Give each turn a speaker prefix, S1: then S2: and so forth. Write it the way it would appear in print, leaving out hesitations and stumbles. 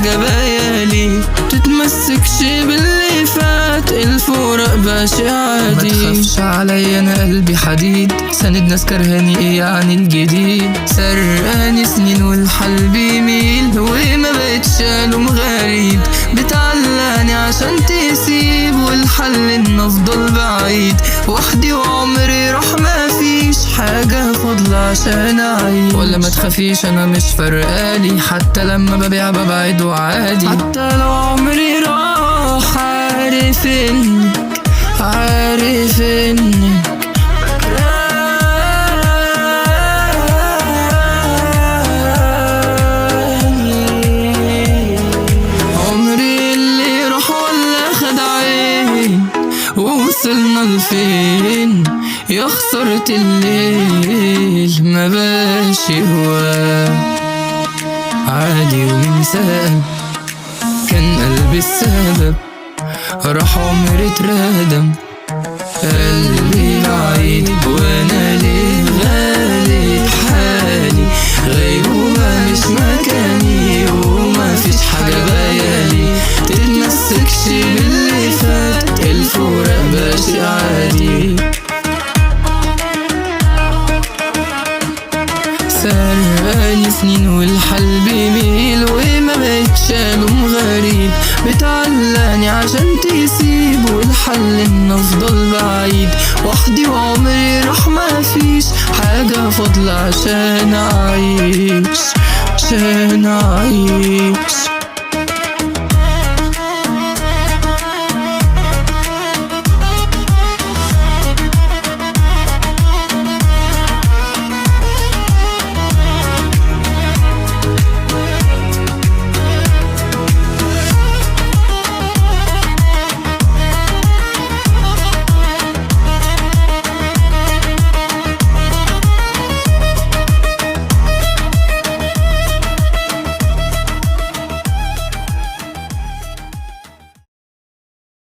S1: حاجة بايالي. تتمسكش باللي فات، الفراق باشي عادي. ما تخافش عليا انا قلبي حديد، سند ناس كرهاني ايه يعني الجديد. سرقاني سنين والحال بيميل، وما بقتش الوم غريب. بتعلقني عشان تسيب، والحل ان افضل بعيد وحدي وعمري راح. ما فيش حاجة فاضلة عشان اعيش. ولا ما تخافيش انا مش فارقالي، حتى لما ببيع ببعد وعادي. حتى لو عمري راح، عارف انك وصلنا لفين يا خسرت الليل. ما باشي هو عادي ومن سأل، كان قلبي السبب راح عمري اتردم. قلبي العيد وانا ليه غالي بحالي، غيبوبة مش مكاني وما فيش حاجة بايالي. تتمسكش باللي فات، الفراق باشي عادي. سرقاني سنين والحال بيميل، وما بقتش الوم غريب. بتعلقني عشان تسيب، والحل ان افضل بعيد وحدي وعمري راح. ما فيش حاجة فاضلة عشان اعيش.